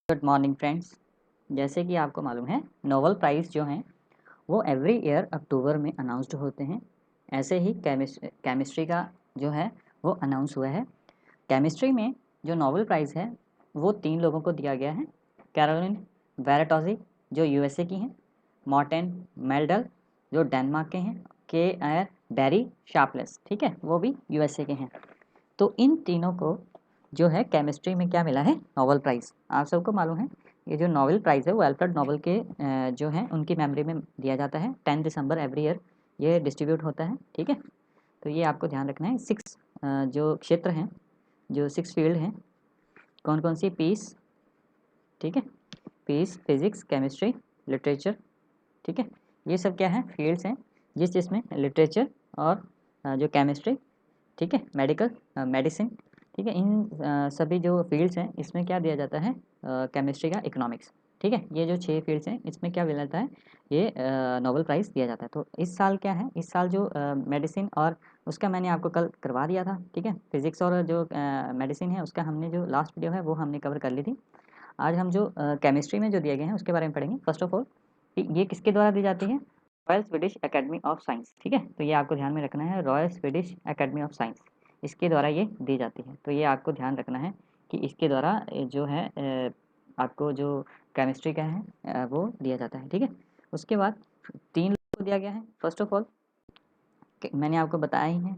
Good morning friends. जैसे कि आपको मालूम है, नोबेल प्राइज़ जो हैं वो एवरी ईयर अक्टूबर में अनाउंस्ड होते हैं। ऐसे ही केमिस्ट्री का जो है वो अनाउंस हुआ है। केमिस्ट्री में जो नोबेल प्राइज़ है वो 3 लोगों को दिया गया है। कैरोलिन वेरेटोजी जो यूएसए की हैं, मॉर्टेन मेल्डल जो डेनमार्क के हैं, के आर बैरी शार्पलेस, ठीक है, वो भी यूएसए के हैं। तो इन तीनों को जो है केमिस्ट्री में क्या मिला है, नोबेल प्राइज़। आप सबको मालूम है ये जो नोबेल प्राइज़ है वो अल्फ्रेड नोबेल के जो हैं उनकी मेमोरी में दिया जाता है। 10 दिसंबर एवरी ईयर ये डिस्ट्रीब्यूट होता है, ठीक है। तो ये आपको ध्यान रखना है। 6 जो क्षेत्र हैं, जो 6 फील्ड हैं, कौन कौन सी, पीस, ठीक है, पीस, फिजिक्स, केमिस्ट्री, लिटरेचर, ठीक है। ये सब क्या है, फील्ड्स हैं जिसमें लिटरेचर और जो केमिस्ट्री, ठीक है, मेडिकल, मेडिसिन, ठीक है, इन सभी जो फील्ड्स हैं इसमें क्या दिया जाता है, केमिस्ट्री का इकोनॉमिक्स, ठीक है। ये जो 6 फील्ड्स हैं इसमें क्या मिला जाता है, ये नोबेल प्राइज़ दिया जाता है। तो इस साल क्या है, इस साल जो मेडिसिन और उसका मैंने आपको कल करवा दिया था, ठीक है। फिजिक्स और जो मेडिसिन है उसका हमने जो लास्ट वीडियो है वो हमने कवर कर ली थी। आज हम जो केमिस्ट्री में जो दिए गए हैं उसके बारे में पढ़ेंगे। फर्स्ट ऑफ ऑल कि ये किसके द्वारा दी जाती है, royal Swedish academy of science, ठीक है। तो ये आपको ध्यान में रखना है, royal Swedish academy of science, इसके द्वारा ये दी जाती है। तो ये आपको ध्यान रखना है कि इसके द्वारा जो है आपको जो केमिस्ट्री का है वो दिया जाता है, ठीक है। उसके बाद 3 लोगों को दिया गया है। फर्स्ट ऑफ ऑल मैंने आपको बताया ही है,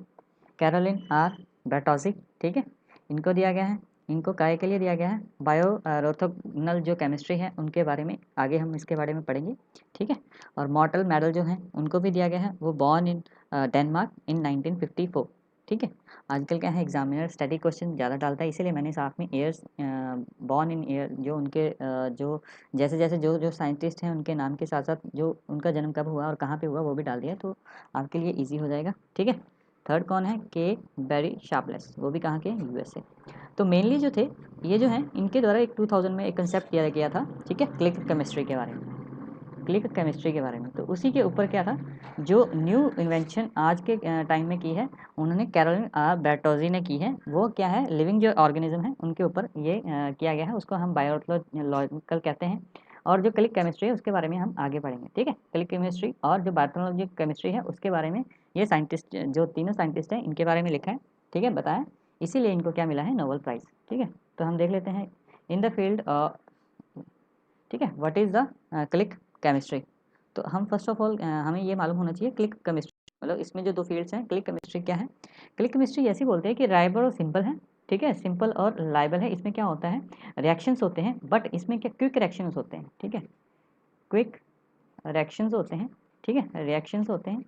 कैरोलिन आर बैटोजिक, ठीक है, इनको दिया गया है। इनको काय के लिए दिया गया है, बायो रोथोगनल जो केमिस्ट्री है उनके बारे में आगे हम इसके बारे में पढ़ेंगे, ठीक है। और मॉर्टल मेडल जो हैं उनको भी दिया गया है, वो बॉर्न इन डेनमार्क इन 1954, ठीक है। आजकल क्या है, एग्जामिनर स्टडी क्वेश्चन ज़्यादा डालता है, इसीलिए मैंने साथ में ईयर्स, बॉर्न इन ईयर जो उनके जो जैसे जैसे जो जो साइंटिस्ट हैं उनके नाम के साथ साथ जो उनका जन्म कब हुआ और कहाँ पे हुआ वो भी डाल दिया, तो आपके लिए ईजी हो जाएगा, ठीक है। थर्ड कौन है, के बैरी शार्पलेस, वो भी कहाँ के, यूएसए। तो मेनली जो थे ये जो हैं इनके द्वारा एक 2000 में एक कंसेप्ट दिया गया था, ठीक है, क्लिक केमिस्ट्री के बारे में, क्लिक केमिस्ट्री के बारे में। तो उसी के ऊपर क्या था, जो न्यू इन्वेंशन आज के टाइम में की है उन्होंने कैरोलिन आर बैटोजी ने की है, वो क्या है, लिविंग जो ऑर्गेनिज्म है उनके ऊपर ये किया गया है, उसको हम बायोलॉजिकल कहते हैं। और जो क्लिक केमिस्ट्री है उसके बारे में हम आगे पढ़ेंगे, ठीक है। क्लिक केमिस्ट्री और जो बायोलॉजिकल केमिस्ट्री है उसके बारे में ये साइंटिस्ट, जो तीनों साइंटिस्ट हैं, इनके बारे में लिखा है, ठीक है, बताया। इसीलिए इनको क्या मिला है, नोबेल प्राइज़, ठीक है। तो हम देख लेते हैं इन द फील्ड, ठीक है, what is the click chemistry. तो हम फर्स्ट ऑफ ऑल हमें ये मालूम होना चाहिए क्लिक केमिस्ट्री मतलब इसमें जो 2 फील्ड्स हैं, क्लिक केमिस्ट्री क्या है। क्लिक केमिस्ट्री ऐसी बोलते हैं कि लाइबल और सिंपल है, ठीक है, सिंपल और लाइबल है। इसमें क्या होता है, रिएक्शंस होते हैं, बट इसमें क्या क्विक रिएक्शंस होते हैं, ठीक है, क्विक रिएक्शंस होते हैं, ठीक है, रिएक्शंस होते हैं।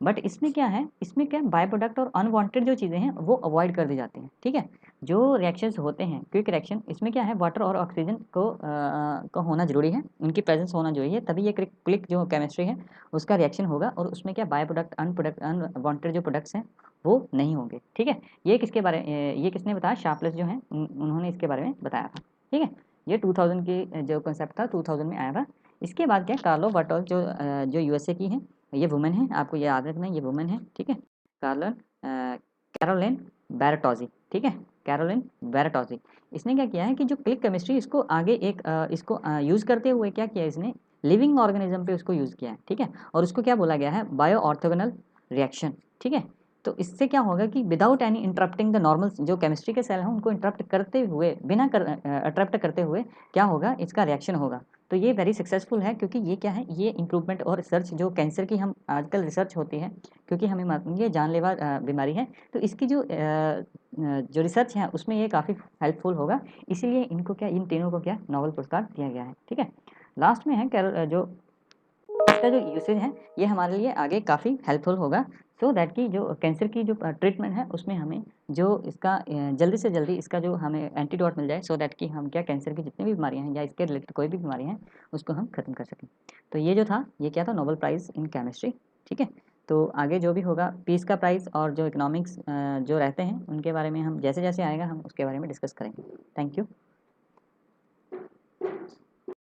बट इसमें क्या है, इसमें क्या बाय प्रोडक्ट और अनवांटेड जो चीज़ें हैं वो अवॉइड कर दी जाती हैं, ठीक है। जो रिएक्शंस होते हैं क्विक रिएक्शन, इसमें क्या है, वाटर और ऑक्सीजन को होना जरूरी है, उनकी प्रेजेंस होना जरूरी है, तभी ये क्लिक जो केमिस्ट्री है उसका रिएक्शन होगा। और उसमें क्या बाय प्रोडक्ट अनवांटेड जो प्रोडक्ट्स हैं वो नहीं होंगे, ठीक है। ये किसने बताया, शार्पलेस जो हैं उन्होंने इसके बारे में बताया था, ठीक है। ये 2000 की जो कंसेप्ट था 2000 में आया था। इसके बाद क्या, कार्लो बर्टोल जो यूएसए की हैं, ये वुमेन है, आपको ये याद रखना है, ये वुमेन है, ठीक है। कैरोलिन बैरटोजी, ठीक है, कैरोलिन बैरटोजी। इसने क्या किया है कि जो क्लिक केमिस्ट्री इसको आगे इसको यूज़ करते हुए क्या किया, इसने लिविंग ऑर्गेनिज्म पे उसको यूज़ किया है, ठीक है। और उसको क्या बोला गया है, बायो ऑर्थोगोनल रिएक्शन, ठीक है। तो इससे क्या होगा कि without any interrupting the normal जो केमिस्ट्री के सेल हैं उनको इंटरप्ट करते हुए, बिना अट्रैक्ट करते हुए क्या होगा, इसका रिएक्शन होगा। तो ये वेरी सक्सेसफुल है, क्योंकि ये क्या है, ये इम्प्रूवमेंट और रिसर्च जो कैंसर की हम आजकल रिसर्च होती है, क्योंकि हमें ये जानलेवा बीमारी है, तो इसकी जो रिसर्च है उसमें ये काफ़ी हेल्पफुल होगा। इसीलिए इनको क्या, इन तीनों को क्या, नोबेल पुरस्कार दिया गया है, ठीक है। लास्ट में है जो इसका जो यूसेज है ये हमारे लिए आगे काफ़ी हेल्पफुल होगा, सो दैट कि जो कैंसर की जो ट्रीटमेंट है उसमें हमें जो इसका जल्दी से जल्दी इसका जो हमें एंटीडोट मिल जाए, सो दैट कि हम क्या, कैंसर की जितनी भी बीमारियां हैं या इसके रिलेटेड कोई भी बीमारियां हैं उसको हम ख़त्म कर सकें। तो ये जो था, ये क्या था, नोबेल प्राइज़ इन केमिस्ट्री, ठीक है। तो आगे जो भी होगा, पीस का प्राइज़ और जो इकोनॉमिक्स जो रहते हैं उनके बारे में हम जैसे जैसे आएगा हम उसके बारे में डिस्कस करेंगे। Thank you.